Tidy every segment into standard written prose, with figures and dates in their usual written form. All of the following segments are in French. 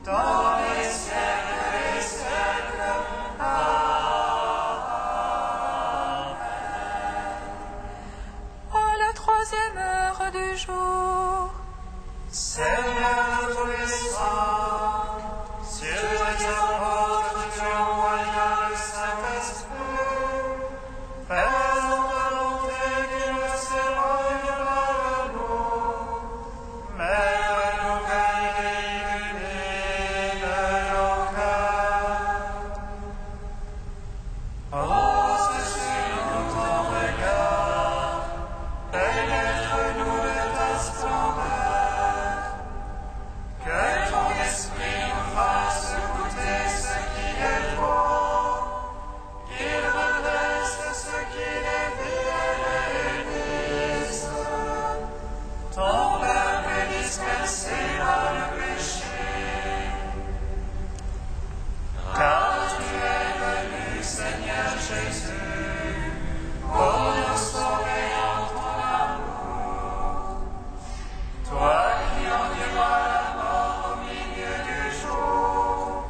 dans les siècles des siècles. Amen. À la 3e heure du jour, Seigneur de tous les saints, sur les apôtres tu envoyas le Saint-Esprit, fais ta volonté qu'il ne s'éloigne pas de nous, mais renouvelle et illumine nos cœurs. Pose sur nous ton regard, pénètre-nous de ta splendeur, que ton esprit nous fasse goûter ce qui est bon, qu'il redresse ce qui dévie et réunisse, ton peuple dispersé dans le péché. Car tu es venu, Seigneur Jésus, pour nous sauver en ton amour. Toi qui enduras la mort au milieu du jour,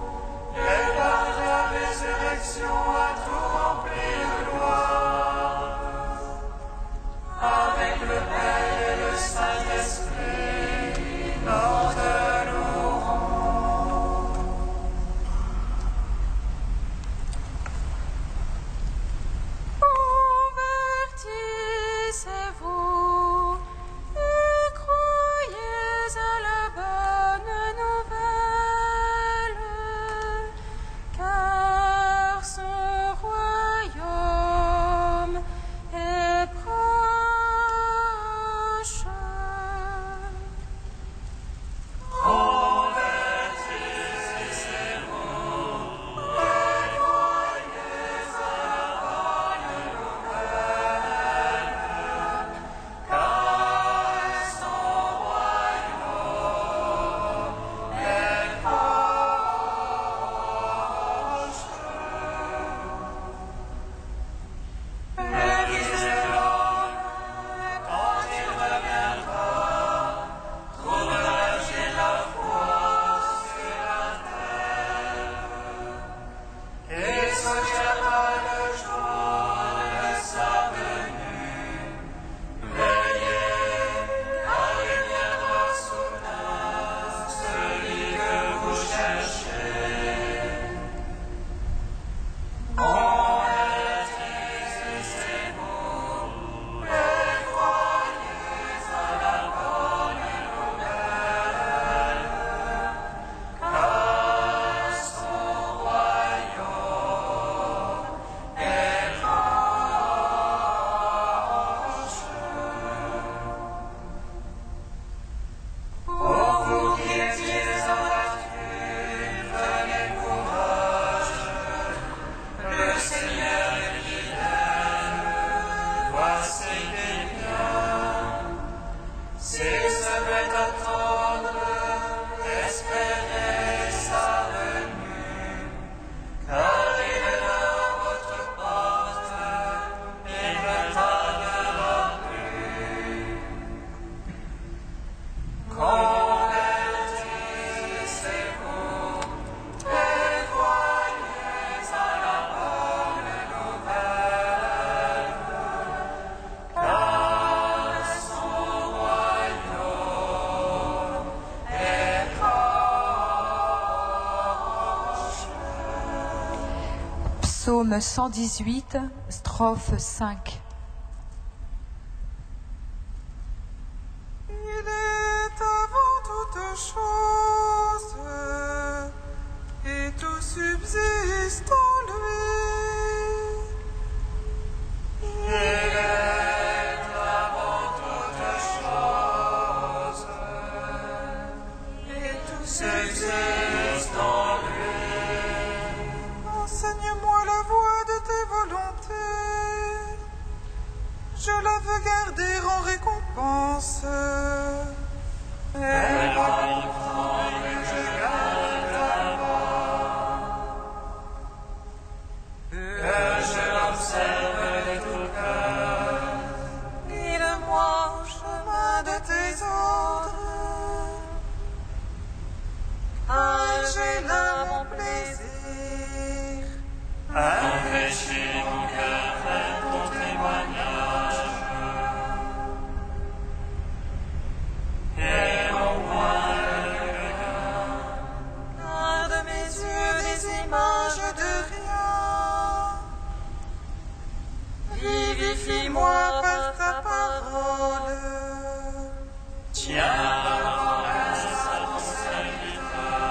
et par ta résurrection as tout rempli de gloire. Avec le Père et le Saint-Esprit, nous te louerons. convertissez-vous et croyez à la bonne nouvelle, car son royaume est proche. Et ce sera le jour de sa venue. Veillez, car il viendra soudain, celui que vous cherchez. Convertissez-vous et croyez à la bonne nouvelle, car son royaume est proche. Pour vous qui étiez abattus, venez courage, le Seigneur est fidèle, voici des biens. S'ils devaient attendre, espérez sa venue, car il est là à votre porte, il ne tardera plus. Convertissez-vous et croyez à la bonne nouvelle, car son royaume est proche. Psaume 118, strophe 5. Il est avant toutes choses, et tout subsiste en lui. Il est avant toutes choses, et tout subsiste en lui. Enseigne-moi la voie de tes volontés, je la veux garder en récompense. Et Empêchez mon cœur faire ton témoignage. Et mon point le regard. Garde mes yeux des images de rien. Vivifie-moi par ta parole. Tiens la promesse à ton serviteur.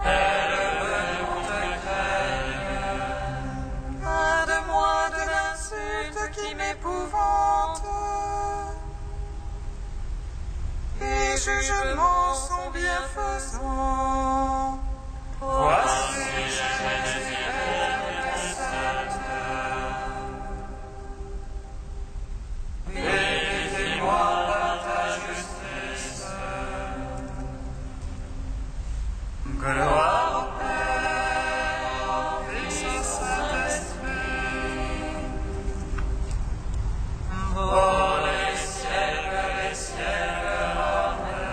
Élève contre Garde-moi de l'insulte qui m'épouvante. Les jugements sont bienfaisants. voici j'ai désiré tes serviteurs. Vivifie-moi par ta justice. Gloire au Père, au Fils et au Saint-Esprit. Pour les siècles, Amen.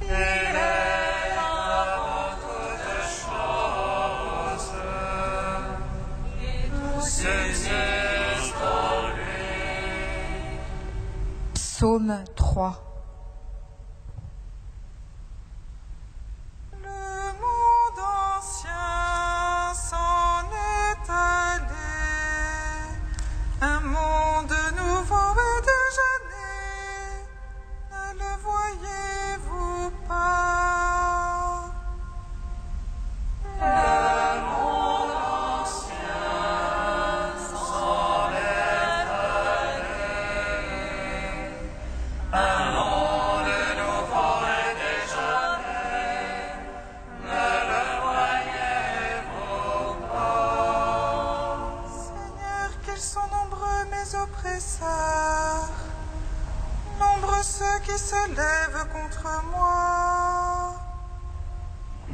Il est avant toutes choses, et tout subsiste en lui. Psaume 3. Le monde ancien s'en est allé, un monde nouveau est déjà né, ne le voyez-vous pas? Le monde ancien s'en est allé, un monde nouveau est déjà né, ne le voyez-vous pas? Seigneur, qu'ils sont nombreux mes oppresseurs, nombreux ceux qui se lèvent contre moi.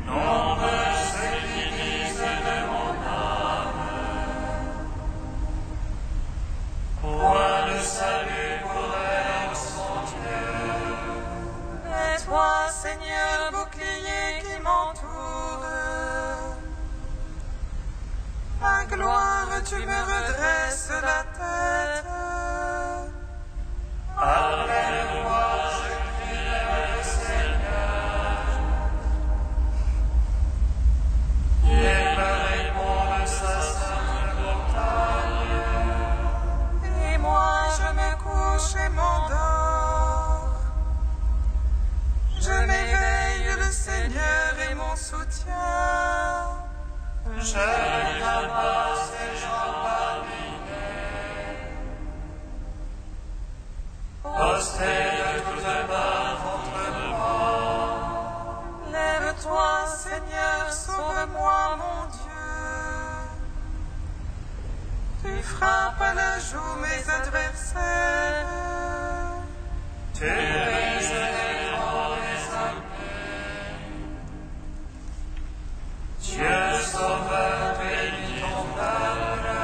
Nombreux ceux qui disent de mon âme, point de salut pour elle son Dieu. Et toi, Seigneur, bouclier qui m'entoure, ma gloire, tu me redresses la tête. Alléluia, je crie le Seigneur. Il me répond de sa sainte montagne. Et moi, je me couche et m'endors. Je m'éveille, le Seigneur est mon soutien. Je n'aime ces gens parminés. Postés de toutes parts contre moi. Lève-toi, Seigneur, sauve-moi, mon Dieu. Tu frappes à la joue mes adversaires. Tu brises les rangs des impies. Dieu sauveur, bénis ton peuple.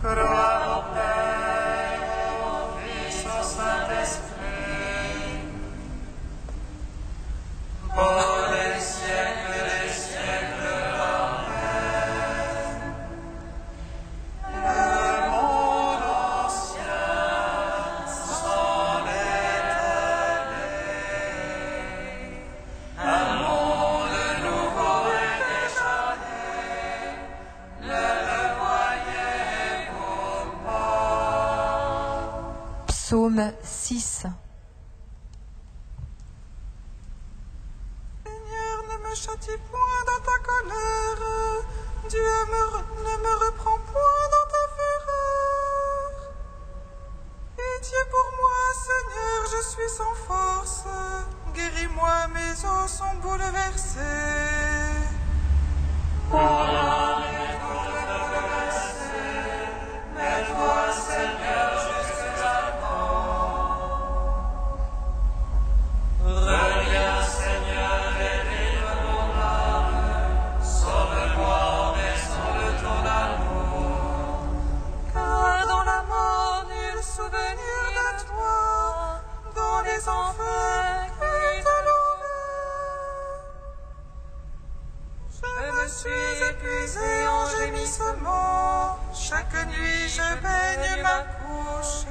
Gloire au Père, au Fils, au Saint-Esprit. Pour les siècles, Amen. Le monde ancien s'en est allé, un monde nouveau est déjà né, ne le voyez-vous pas? Psaume 6. Seigneur, ne me châtie point dans ta colère. Dieu ne me reprend point dans ta fureur. Pitié pour moi, Seigneur, je suis sans force. Guéris-moi, mes os sont bouleversés. Je suis épuisé en gémissement. Chaque nuit je baigne ma couche.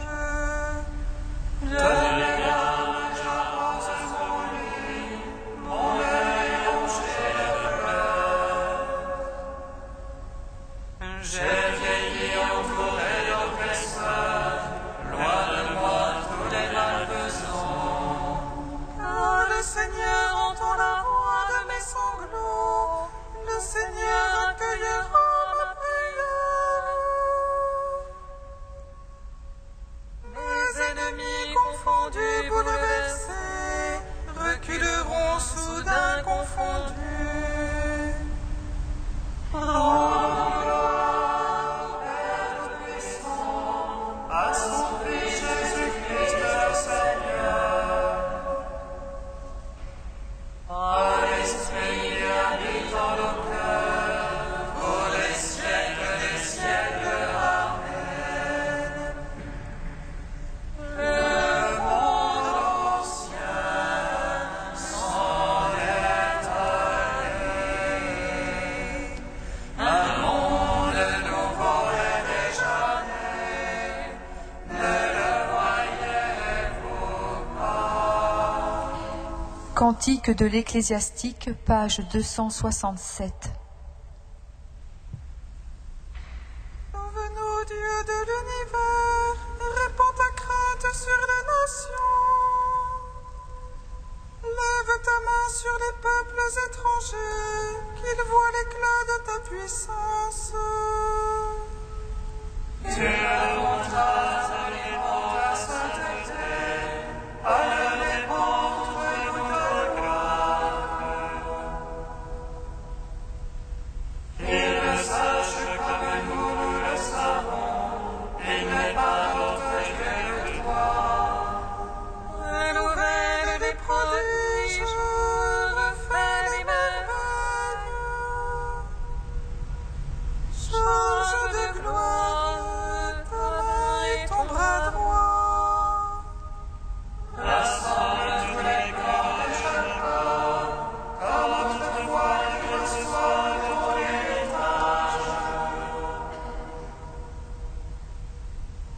De mes larmes j'arrose mon lit, mon œil ronché de pleurs. J'ai vieilli entouré d'oppresseurs, loin de moi tous les malfaisants. Car le Seigneur entend la voix de mes sanglots. Le Seigneur accueillera ma prière. Mes ennemis confondus, bouleversés, reculeront soudain confondus. Rends gloire, Père Tout-Puissant, à son Fils Jésus-Christ le Seigneur. À l'Esprit qui habite en nos cœurs, pour les siècles des siècles. Amen. Le monde ancien s'en est allé. Un monde nouveau est déjà né. Ne le voyez-vous pas? Cantique de l'Ecclésiastique, page 267. Sauve-nous, Dieu de l'univers, répands ta crainte sur les nations. Lève ta main sur les peuples étrangers, qu'ils voient l'éclat de ta puissance. Tu remonteras à l'époque ta sainteté, à l'époque de notre grâce. Ils le sachent comme nous le savons, il n'est pas d'autre Dieu que toi. Renouvelle les prodiges, refais les merveilles. Change de gloire ta main et ton bras droit. Rassemble tous les corps de Jacob, comme autrefois il reçoit ton héritage.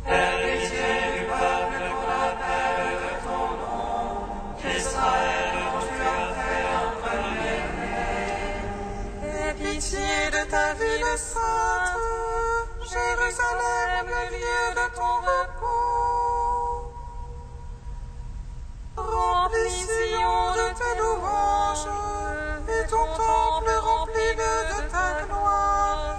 Aie pitié du peuple pour l'appel de ton nom, qu'Israël dont tu as fait un premier-né. Aie pitié de ta ville sainte, Jérusalem, le lieu de ton repos. Remplis Sion de tes louanges, et ton temple remplis-le de ta gloire.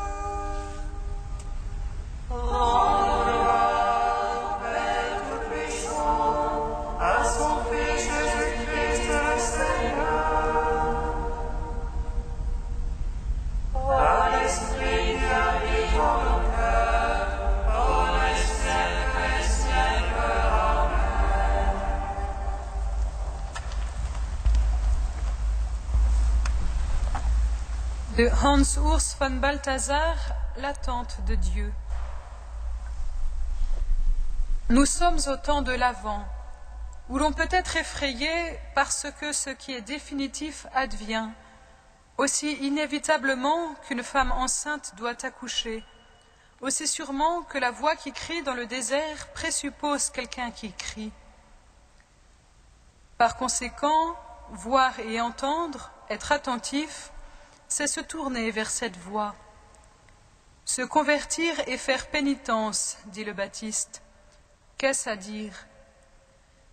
Rends gloire, Père Tout-Puissant, à son Fils Jésus-Christ le Seigneur. À l'Esprit qui habite en nos cœurs, pour les siècles des siècles. Amen. De Hans Urs von Balthasar, L'attente de Dieu. Nous sommes au temps de l'Avent, où l'on peut être effrayé parce que ce qui est définitif advient, aussi inévitablement qu'une femme enceinte doit accoucher, aussi sûrement que la voix qui crie dans le désert présuppose quelqu'un qui crie. Par conséquent, voir et entendre, être attentif, c'est se tourner vers cette voie. Se convertir et faire pénitence, dit le Baptiste. Qu'est-ce à dire?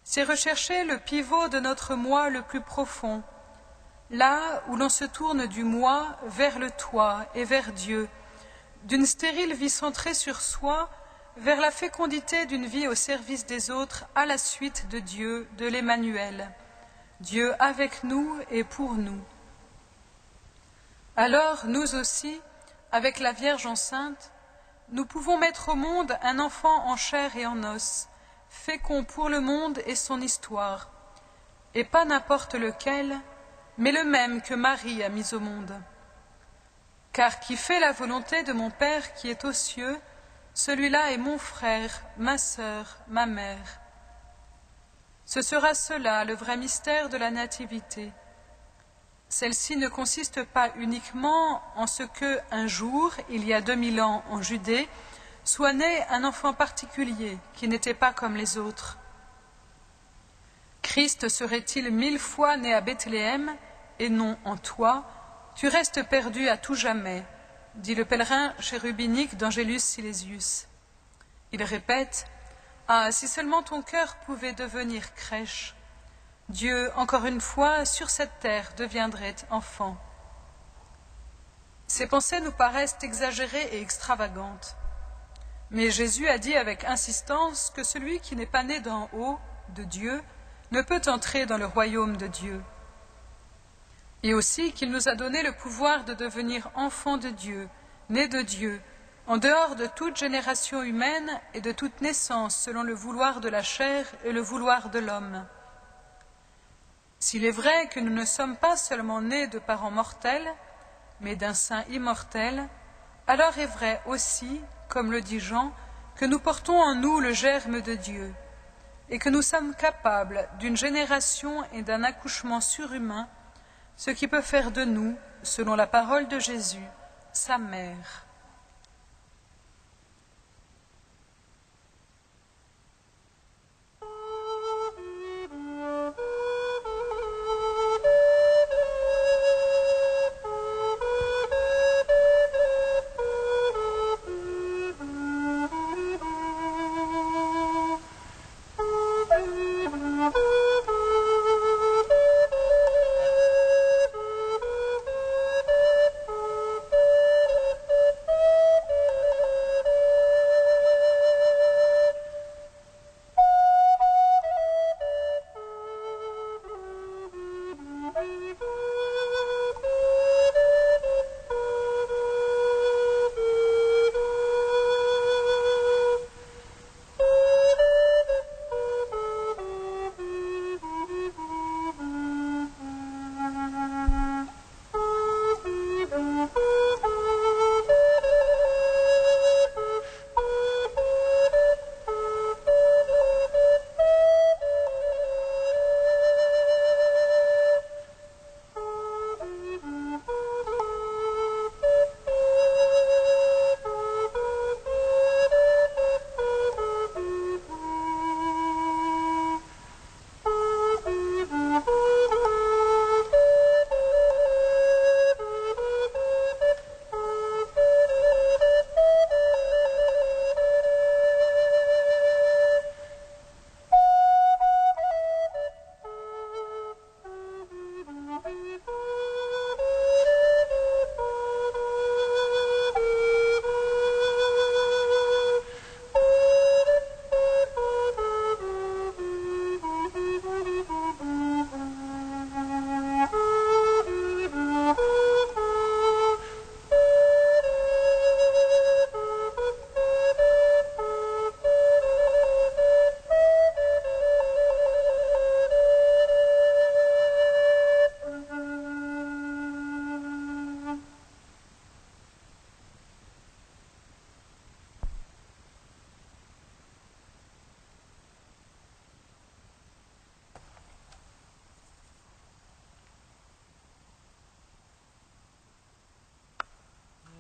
C'est rechercher le pivot de notre moi le plus profond, là où l'on se tourne du moi vers le toi et vers Dieu, d'une stérile vie centrée sur soi vers la fécondité d'une vie au service des autres à la suite de Dieu, de l'Emmanuel, Dieu avec nous et pour nous. Alors, nous aussi, avec la Vierge enceinte, nous pouvons mettre au monde un enfant en chair et en os, fécond pour le monde et son histoire, et pas n'importe lequel, mais le même que Marie a mis au monde. Car qui fait la volonté de mon Père qui est aux cieux, celui-là est mon frère, ma sœur, ma mère. Ce sera cela le vrai mystère de la nativité. Celle-ci ne consiste pas uniquement en ce que, un jour, il y a 2000 ans en Judée, soit né un enfant particulier qui n'était pas comme les autres. Christ serait-il 1000 fois né à Bethléem et non en toi, tu restes perdu à tout jamais, dit le pèlerin chérubinique d'Angelus Silesius. Il répète « Ah, si seulement ton cœur pouvait devenir crèche, Dieu, encore une fois, sur cette terre deviendrait enfant. » Ces pensées nous paraissent exagérées et extravagantes. Mais Jésus a dit avec insistance que celui qui n'est pas né d'en haut, de Dieu, ne peut entrer dans le royaume de Dieu. Et aussi qu'il nous a donné le pouvoir de devenir enfants de Dieu, nés de Dieu, en dehors de toute génération humaine et de toute naissance selon le vouloir de la chair et le vouloir de l'homme. S'il est vrai que nous ne sommes pas seulement nés de parents mortels, mais d'un sein immortel, alors est vrai aussi, comme le dit Jean, que nous portons en nous le germe de Dieu, et que nous sommes capables d'une génération et d'un accouchement surhumain, ce qui peut faire de nous, selon la parole de Jésus, sa mère.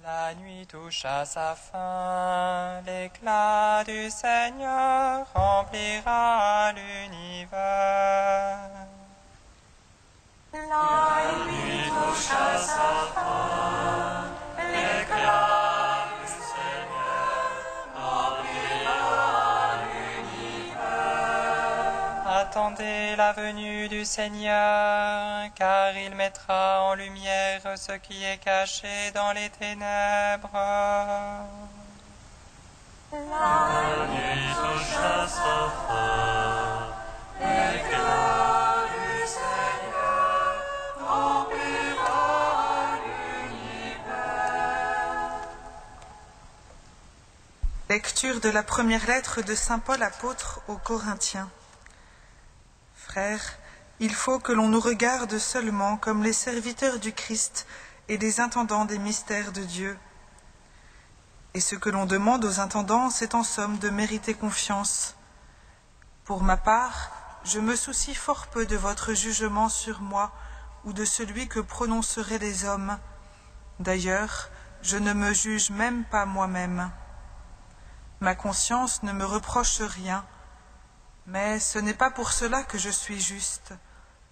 La nuit touche à sa fin, l'éclat du Seigneur remplira l'univers. La nuit touche à sa fin, l'éclat du Seigneur remplira l'univers. Attendez la venue du Seigneur, car il mettra en lumière ce qui est caché dans les ténèbres. La nuit touche à sa fin, l'éclat du Seigneur remplira l'univers. Lecture de la première lettre de saint Paul apôtre aux Corinthiens. Frères, il faut que l'on nous regarde seulement comme les serviteurs du Christ et des intendants des mystères de Dieu. Et ce que l'on demande aux intendants, c'est en somme de mériter confiance. Pour ma part, je me soucie fort peu de votre jugement sur moi ou de celui que prononceraient les hommes. D'ailleurs, je ne me juge même pas moi-même. Ma conscience ne me reproche rien, mais ce n'est pas pour cela que je suis juste.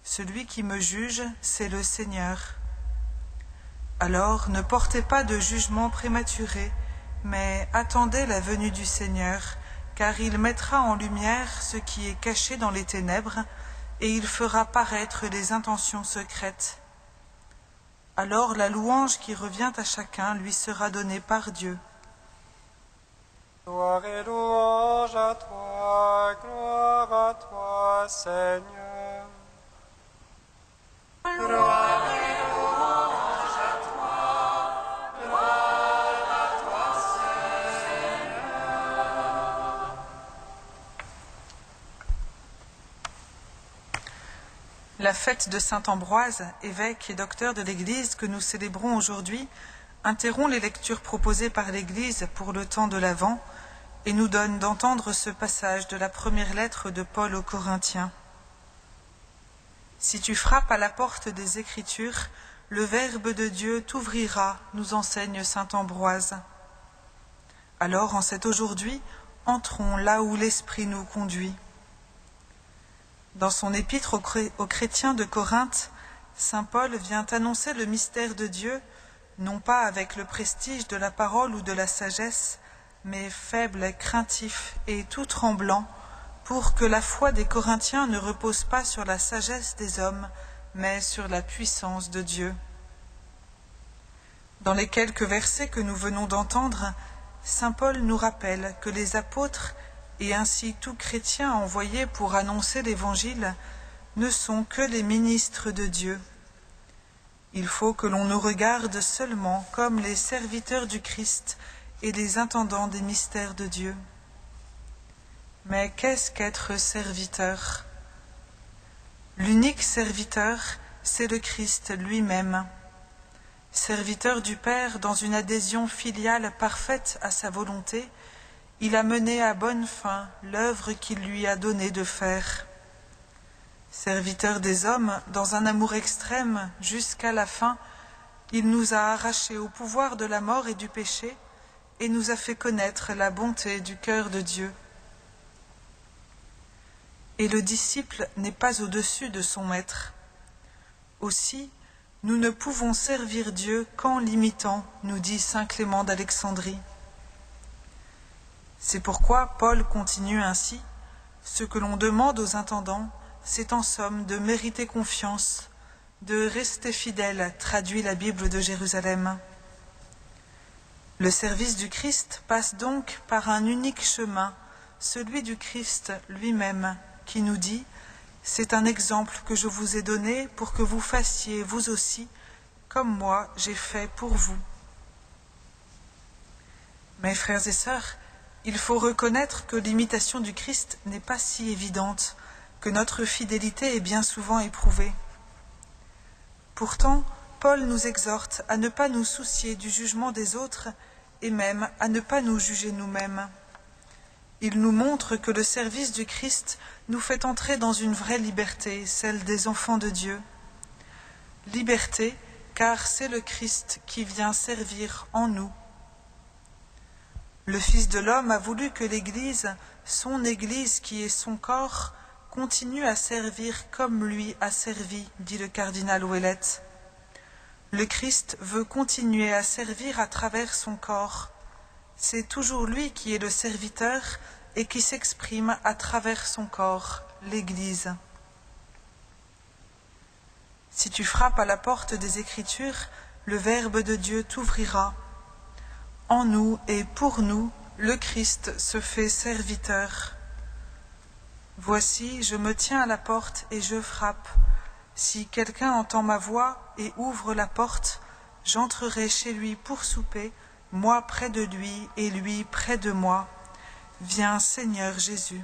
Celui qui me juge, c'est le Seigneur. Alors ne portez pas de jugement prématuré, mais attendez la venue du Seigneur, car il mettra en lumière ce qui est caché dans les ténèbres, et il fera paraître les intentions secrètes. Alors la louange qui revient à chacun lui sera donnée par Dieu. Gloire et louange à toi, Seigneur. Gloire et louange à toi, Seigneur. La fête de saint Ambroise, évêque et docteur de l'Église que nous célébrons aujourd'hui, interrompt les lectures proposées par l'Église pour le temps de l'Avent et nous donne d'entendre ce passage de la première lettre de Paul aux Corinthiens. Si tu frappes à la porte des Écritures, le Verbe de Dieu t'ouvrira, nous enseigne saint Ambroise. Alors, en cet aujourd'hui, entrons là où l'Esprit nous conduit. Dans son épître aux chrétiens de Corinthe, saint Paul vient annoncer le mystère de Dieu, non pas avec le prestige de la parole ou de la sagesse, mais faible, craintif et tout tremblant, pour que la foi des Corinthiens ne repose pas sur la sagesse des hommes, mais sur la puissance de Dieu. Dans les quelques versets que nous venons d'entendre, saint Paul nous rappelle que les apôtres, et ainsi tout chrétien envoyé pour annoncer l'Évangile, ne sont que les ministres de Dieu. Il faut que l'on nous regarde seulement comme les serviteurs du Christ et les intendants des mystères de Dieu. Mais qu'est-ce qu'être serviteur? L'unique serviteur, c'est le Christ lui-même. Serviteur du Père dans une adhésion filiale parfaite à sa volonté, il a mené à bonne fin l'œuvre qu'il lui a donné de faire. Serviteur des hommes, dans un amour extrême jusqu'à la fin, il nous a arrachés au pouvoir de la mort et du péché et nous a fait connaître la bonté du cœur de Dieu. Et le disciple n'est pas au-dessus de son maître. Aussi, nous ne pouvons servir Dieu qu'en l'imitant, nous dit saint Clément d'Alexandrie. C'est pourquoi Paul continue ainsi, ce que l'on demande aux intendants, c'est en somme de mériter confiance, de rester fidèle, traduit la Bible de Jérusalem. Le service du Christ passe donc par un unique chemin, celui du Christ lui-même, qui nous dit « C'est un exemple que je vous ai donné pour que vous fassiez, vous aussi, comme moi j'ai fait pour vous. » Mes frères et sœurs, il faut reconnaître que l'imitation du Christ n'est pas si évidente, que notre fidélité est bien souvent éprouvée. Pourtant, Paul nous exhorte à ne pas nous soucier du jugement des autres et même à ne pas nous juger nous-mêmes. Il nous montre que le service du Christ nous fait entrer dans une vraie liberté, celle des enfants de Dieu. Liberté, car c'est le Christ qui vient servir en nous. Le Fils de l'homme a voulu que l'Église, son Église qui est son corps, continue à servir comme lui a servi, dit le cardinal Ouellette. Le Christ veut continuer à servir à travers son corps. C'est toujours lui qui est le serviteur et qui s'exprime à travers son corps, l'Église. Si tu frappes à la porte des Écritures, le Verbe de Dieu t'ouvrira. En nous et pour nous, le Christ se fait serviteur. Voici, je me tiens à la porte et je frappe. Si quelqu'un entend ma voix et ouvre la porte, j'entrerai chez lui pour souper, moi près de lui et lui près de moi. Viens, Seigneur Jésus.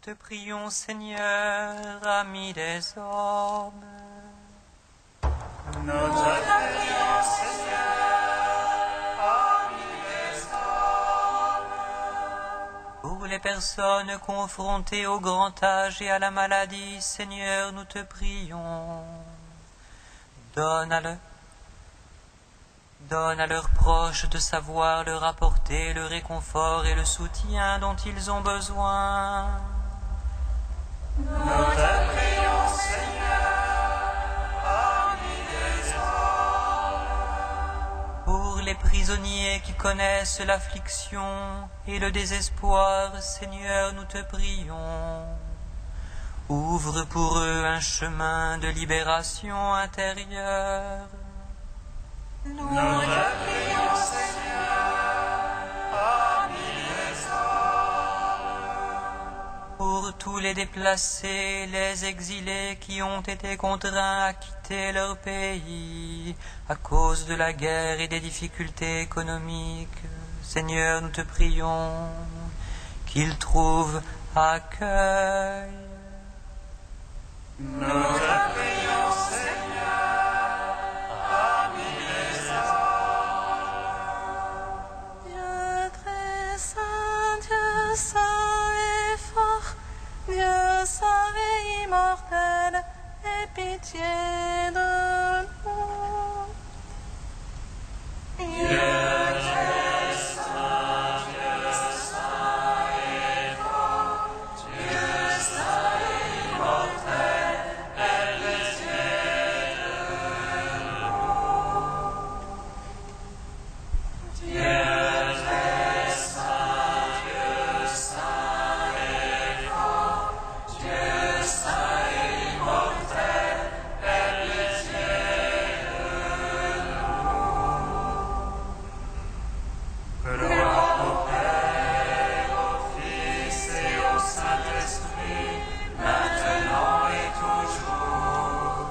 te prions, Seigneur, ami des hommes. Nous te prions, Seigneur, ami des hommes. Pour les personnes confrontées au grand âge et à la maladie, Seigneur, nous te prions. Donne à leurs proches de savoir leur apporter le réconfort et le soutien dont ils ont besoin. Nous te prions, Seigneur, ami des hommes. Pour les prisonniers qui connaissent l'affliction et le désespoir, Seigneur, nous te prions. Ouvre pour eux un chemin de libération intérieure. Nous te prions, Seigneur, ami des hommes. Pour tous les déplacés, les exilés qui ont été contraints à quitter leur pays à cause de la guerre et des difficultés économiques, Seigneur, nous te prions qu'ils trouvent accueil. Nous te prions, Seigneur, ami des hommes. Dieu très saint, Dieu saint et fort, Dieu saint et immortel, aie pitié de nous. Dieu très saint, Dieu saint et fort, Dieu saint et immortel, aie pitié de nous. Dieu très saint, Dieu saint et fort, Dieu saint et immortel, aie pitié de nous. Gloire au Père, au Fils et au Saint-Esprit, maintenant et toujours,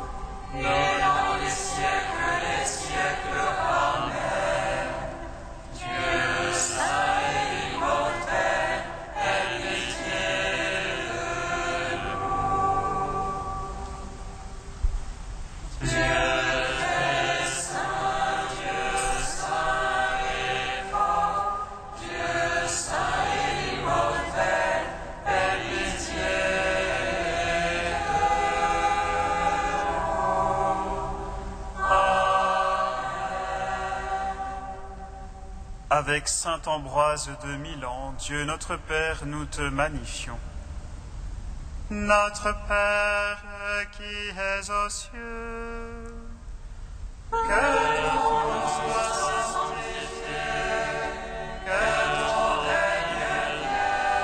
et dans les siècles des siècles. Amen. Dieu saint et immortel, aie pitié de nous. Dieu très saint, Dieu saint et fort, Dieu saint et immortel, aie pitié de nous. Amen. Avec saint Ambroise de Milan, Dieu notre Père, nous te magnifions. Notre Père qui es aux cieux, que ton nom soit sanctifié, que ton règne vienne,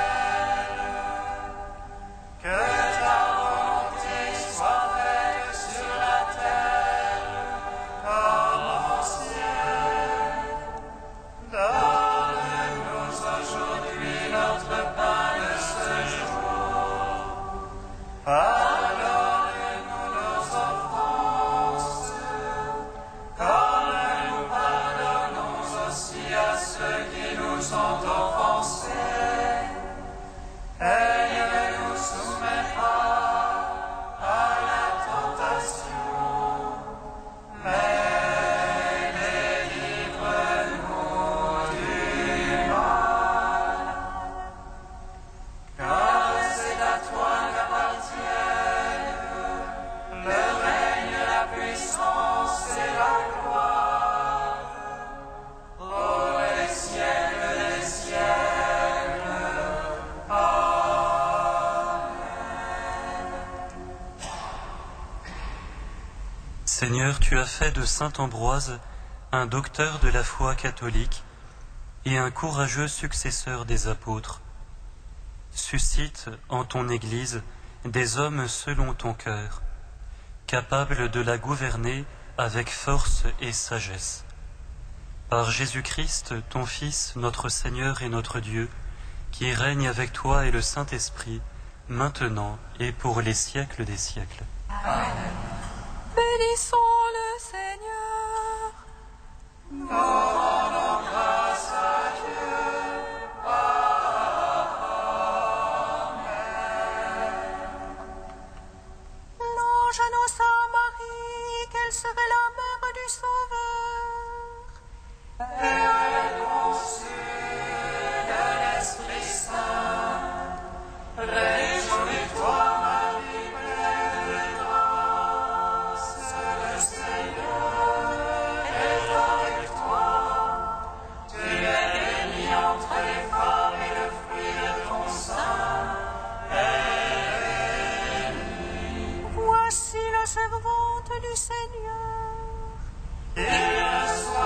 que ta volonté soit faite sur la terre comme au ciel. Donne-nous aujourd'hui notre pain de ce jour. Pardonne-nous nos offenses, comme nous pardonnons aussi à ceux qui nous ont offensés. Et ne nous soumets pas à la tentation, mais délivre-nous du mal. Car c'est à toi qu'appartiennent le règne, la puissance et la gloire, pour les siècles des siècles. Amen. Seigneur, tu as fait de saint Ambroise un docteur de la foi catholique et un courageux successeur des apôtres. Suscite en ton Église des hommes selon ton cœur, capables de la gouverner avec force et sagesse. Par Jésus-Christ, ton Fils, notre Seigneur et notre Dieu, qui règne avec toi et le Saint-Esprit, maintenant et pour les siècles des siècles. Bénissons le Seigneur. Nous rendons grâce à Dieu. Amen. qu'elle serait la mère du Sauveur. Elle conçue de l'Esprit Saint. Réjouis-toi, Marie, pleine de grâce. Le Seigneur est avec toi. Tu es bénie entre les femmes et le fruit de ton sein est béni. Voici la servante du Seigneur. Qu'il soit